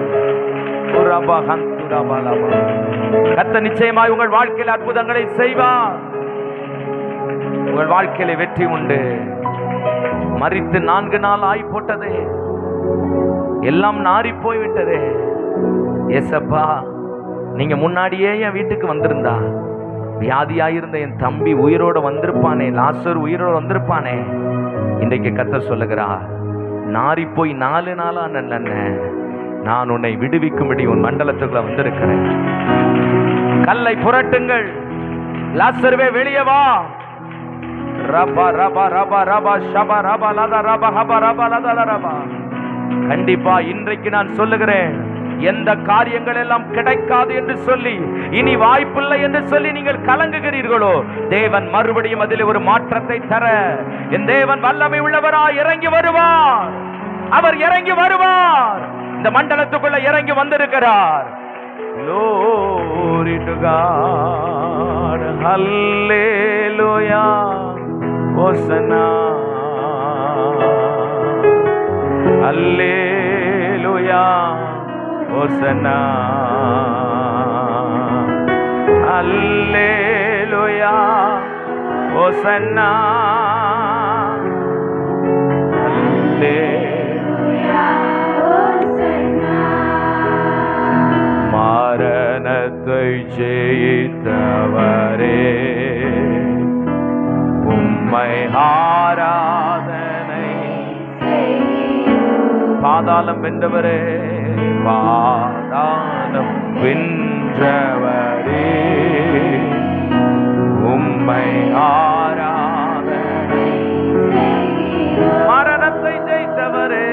Speaker 2: கர்த்தர் நிச்சயமாய் உங்கள் வாழ்க்கையில் அற்புதங்களை செய்வார். உங்கள் வாழ்க்கையில வெற்றி உண்டு. மரித்து 4 நாள் ஆகி போட்டதே, எல்லாம் நாறி போய்விட்டதே. ஏசப்பா, நீங்க முன்னாடியே என் வீட்டுக்கு வந்திருந்தா வியாதியாயிருந்த என் தம்பி உயிரோட வந்திருப்பானே, லாசர் உயிரோட வந்திருப்பானே. இன்றைக்கு கர்த்தர் சொல்லுகிறார், நாறி போய் 4 நாளா நான் உன்னை விடுவிக்கும்படி உன் மண்டலத்துக்குள்ள வந்திருக்கிறேன். கல்லை புரட்டுங்கள், லாசர்வே வெளியே வா. ரபா ரபா ரபா ரபா ஷபா ரபா லதா ரபா ஹபா ரபா லதா ரபா. கண்டிப்பா இன்றைக்கு நான் சொல்லுகிறேன், எந்த காரியங்கள் எல்லாம் கிடைக்காது என்று சொல்லி, இனி வாய்ப்பில்லை என்று சொல்லி நீங்கள் கலங்குகிறீர்களோ, தேவன் மறுபடியும் அதில் ஒரு மாற்றத்தை தர என் தேவன் வல்லமை உள்ளவராய் இறங்கி வருவார். அவர் இறங்கி வருவார். இந்த மண்டலத்துக்குள்ள இறங்கி வந்திருக்கிறார். Glory to God. Hallelujah. Hosanna. Hallelujah. Hosanna. Hallelujah. Hosanna. Hallelujah. Hosanna. மரணத்தை ஜெயித்தவரே, உம்மை ஆராதனை. பாதாளம் வென்றவரே, பாதாளம் வென்றவரே, உம்மை ஆராதனை. மரணத்தை ஜெயித்தவரே,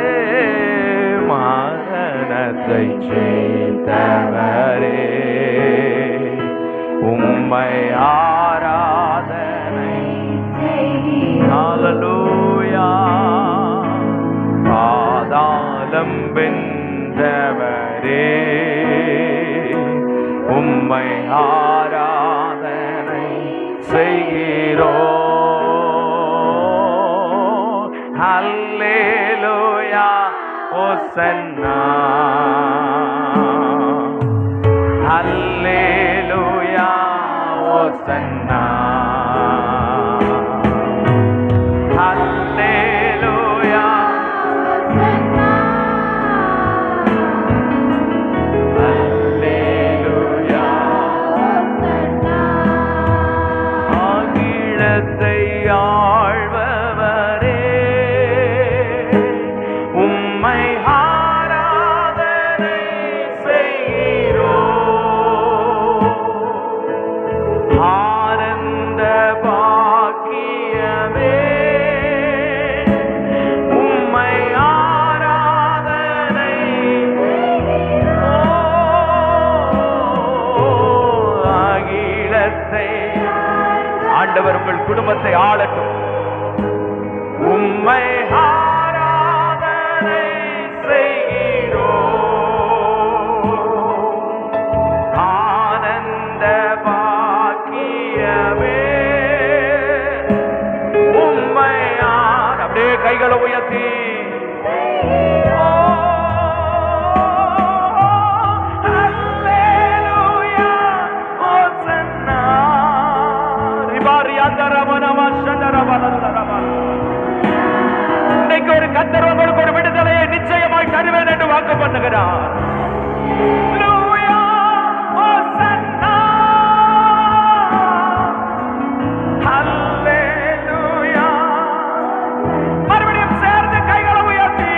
Speaker 2: மரணத்தை ஜெயித்தவரே, உம்மை ஆராதனை. ஹல்லேலூயா. பாதாளம் வென்றவரே, உம்மை ஆராதனை செய்கிறோம். ஹல்லேலூயா, ஓசன்னா. ஹல்லேலூயா, ஓசன்னா. ஹல்லேலூயா, ஹல்லேலூயா. அகிலத்தை ஆள்பவரே, உம்மை ஆராதனை செய்கிறோம். ஆனந்த பாக்கியமே, உம்மை ஆராதனை. அகிலத்தை ஆண்டவர் உங்கள் குடும்பத்தை ஆளட்டும். உம்மை ஆராதனை செய்கிறோம். ஆனந்த பாக்கியமே, உம்மை அப்படியே கைகளை உயர்த்தி இன்னைக்கு ஒரு கர்த்தர் உங்களுக்கு ஒரு விடுதலையை நிச்சயமாய் தருவேன் என்று வாக்கு பண்ணுகிறார். ஹல்லேலூயா, ஓசன்னா. ஹல்லேலூயா. மறுபடியும் சேர்ந்து கைகளை உயர்த்தி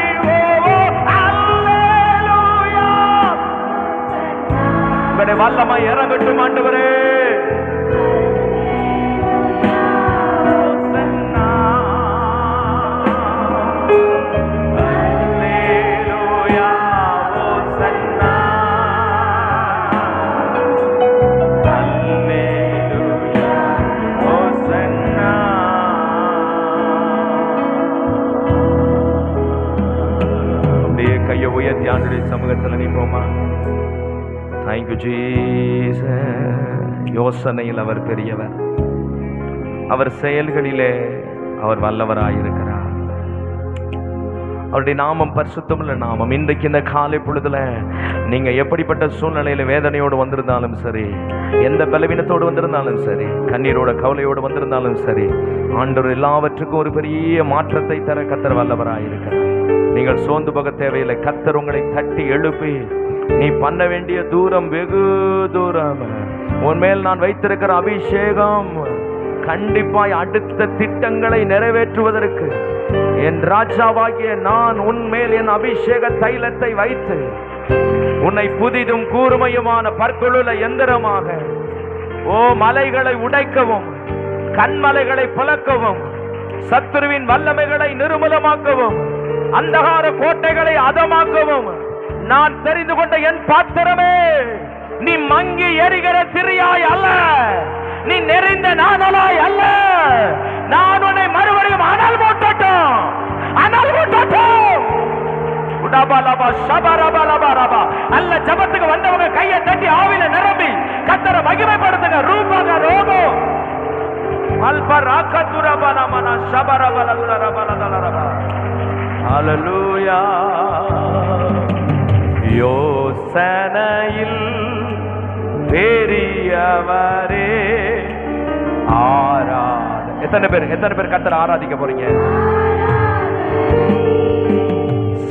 Speaker 2: ஹல்லேலூயா. உங்களுடைய வல்லமை இறங்கட்டும் ஆண்டவரே. உயர்த்தி ஆண்டுடைய சமூகத்தில் நிற்போமா? Thank you Jesus. யோசனையில் அவர் பெரியவர், அவர் செயல்களிலே அவர் வல்லவராயிருக்கிறார். அவருடைய நாமம் பரிசுத்தமுள்ள நாமம். இன்றைக்கு இந்த காலை பொழுதுல நீங்க எப்படிப்பட்ட சூழ்நிலையில வேதனையோடு வந்திருந்தாலும் சரி, எந்த பலவீனத்தோடு வந்திருந்தாலும் சரி, கண்ணீரோட கவலையோடு வந்திருந்தாலும் சரி, ஆண்டவர் எல்லாவற்றுக்கும் ஒரு பெரிய மாற்றத்தை தர கர்த்தர் வல்லவராயிருக்கிறார். நீங்கள் சோர்ந்து போக தேவையில்லை. கர்த்தர் உங்களை தட்டி எழுப்பி, நீ பண்ண வேண்டிய தூரம் வெகு தூரம், உன்மேல் நான் வைத்திருக்கிற அபிஷேகம் கண்டிப்பாய் அடுத்த திட்டங்களை நிறைவேற்றுவதற்கு என் ராஜாவாகிய நான் உன்மேல் என் அபிஷேக தைலத்தை வைத்து உன்னை புதிதும் கூர்மையுமான பற்களுள்ள எந்திரமாக மலைகளை உடைக்கவும், கண்மலைகளை பிளக்கவும், சத்துருவின் வல்லமைகளை நிர்மூலமாக்கவும், அந்தகார கோட்டைகளை அதமாக்கவும் நான் தெரிந்து கொண்ட என் பாத்திரமே, நீ மங்கி எரிகிற திரியாய் அல்ல, நீ நெறிந்த நாணலாய் அல்ல. நான் உன்னை மறுபடியும் அனல் மூட்டட்டும், அனல் மூட்டட்டும். அல்ல ஜபத்துக்கு வந்தவங்க கையை தட்டி ஆவில நிரம்பி கர்த்தரை மகிமைப்படுத்துங்க. ரூபாக ரோகோ அல்பராக்கதுரபனமன ஷபரபலதுரபலதலரப. ஹல்லேலூயா. யோசனையில் பெரியவரே ஆராத. எத்தனை பேர் கர்த்தரை ஆராதிக்க போறீங்க?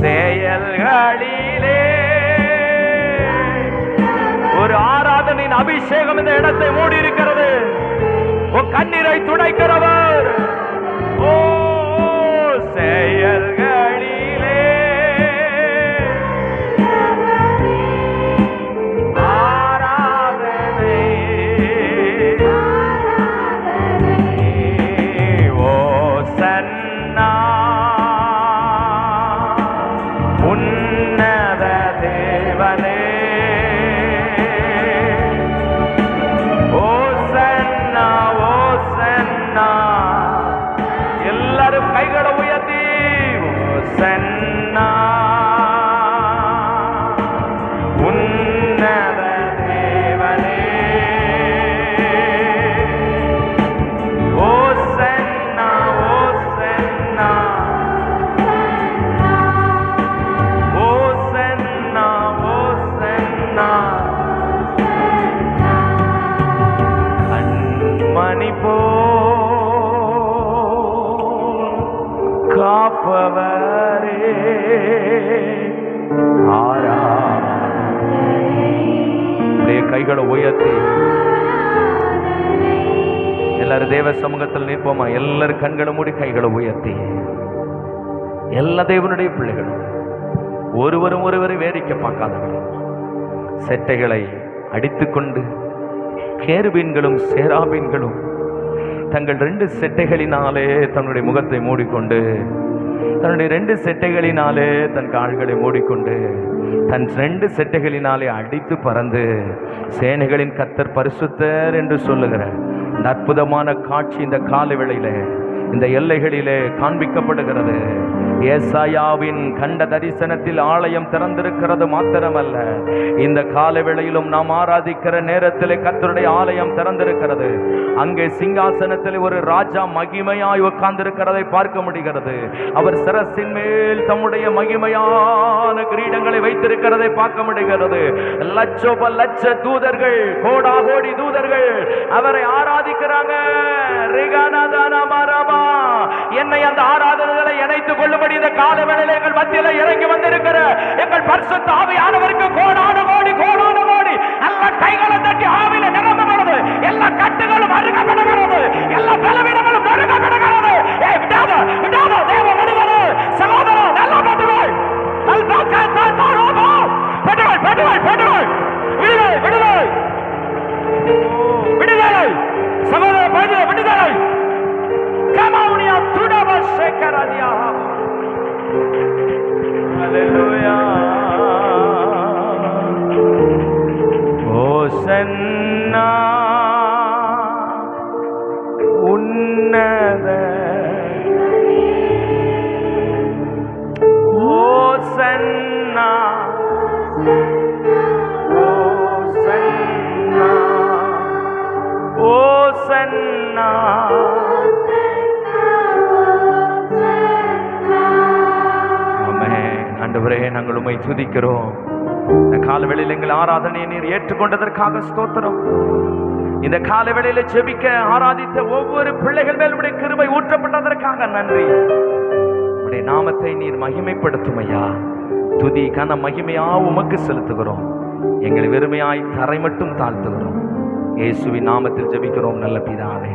Speaker 2: செயல்களிலே ஒரு ஆராதனையின் அபிஷேகம் இந்த இடத்தை மூடி இருக்கிறது. உன் கண்ணீரை துடைக்கிறவர். ஓ செயல்களிலே ஆராதனை. ஓசன்னா உன்னத தேவனே. ஓசன்னா ஓசன்னா. எல்லாரும் கைகளை உயர்த்தி ஓசன்னா உன்னத தேவனே. ஓசன்னா ஓசன்னா ஓசன்னா ஓசன்னா. கண்மணி காப்பவரே ஆராதனை. கைகளை உயர்த்தி எல்லாரும் தேவ சமூகத்தில் நிற்போமா? எல்லாரும் கண்களை மூடி கைகளை உயர்த்தி எல்லா தேவனுடைய பிள்ளைகளும் ஒருவரும் ஒருவரை வேடிக்கை பார்க்காதவர்கள் செட்டைகளை அடித்துக்கொண்டு கேருபீன்களும் சேராபீன்களும் தங்கள் 2 செட்டைகளினாலே தன்னுடைய முகத்தை மூடிக்கொண்டு, தன்னுடைய 2 செட்டைகளினாலே தன் கால்களை மூடிக்கொண்டு, தன் 2 செட்டைகளினாலே அடித்து பறந்து சேனைகளின் கர்த்தர் பரிசுத்தர் என்று சொல்லுகிற இந்த அற்புதமான காட்சி இந்த காலை வேளையிலே இந்த எல்லைகளிலே காண்பிக்கப்படுகிறது. ஏசாயாவின் கண்ட தரிசனத்தில் ஆலயம் திறந்திருக்கிறது மாத்திரமல்ல, இந்த கால வேளையிலும் நாம் ஆராதிக்கிற நேரத்திலே கர்த்தருடைய ஆலயம் திறந்திருக்கிறது. அங்கே சிங்காசனத்தில் ஒரு ராஜா மகிமையாய் உட்கார்ந்திருக்கிறதை பார்க்க முடிகிறது. அவர் சிரசின் மேல் தம்முடைய மகிமையான கிரீடங்களை வைத்திருக்கிறதை பார்க்க முடிகிறது. லட்சோப லட்ச தூதர்கள், கோடா கோடி தூதர்கள் அவரை ஆராதிக்கிறாங்க. என்னை அந்த ஆராதனைகளை இணைத்துக் கொள்ளும்படி இந்த கால வேளையிலே எங்கள் மத்தியில இறங்கி வந்திருக்கிற எங்கள் பரிசுத்த ஆவியானவருக்கு கோடான கோடி எல்லா கைகளும் தட்டி ஆவியில நிரம்புகிறது. எல்லா கட்டுகளும் அறுக்கப்படுகிறது. எல்லா பலவீனங்களும் நொறுக்கப்படுகிறது. விடாத விடாத தேவ விடுதலை சகோதரன் நல்லா பட்டுகள் பட்டுகள் பட்டுகள் பட்டுகள் விடுதலை விடுதலை விடுதலை சகோதர படுதலை விடுதலை கமாவுனியா துடவ சேகரதியா. ஹalleluya. ஓசன்னா உன்னத ஓசன்னா ஓசன்னா ஓசன்னா. ஆண்டவரே, நாங்கள் உம்மை துதிக்கிறோம். இந்த காலவேளையில் எங்கள் ஆராதனையை நீர் ஏற்றுக்கொண்டதற்காக ஸ்தோத்திரம். இந்த காலவேளையில ஜெபிக்க ஆராதித்த ஒவ்வொரு பிள்ளைகள் மேல் உம்முடைய கிருபை ஊற்றப்பட்டதற்காக நன்றி. உம்முடைய நாமத்தை நீர் மகிமைப்படுத்தும் ஐயா. துதி கன மகிமையா உமக்கு செலுத்துகிறோம். எங்களை வெறுமையாய் தரை மட்டும் தாழ்த்துகிறோம். இயேசுவின் நாமத்தில் ஜெபிக்கிறோம் நல்ல பிதாவே.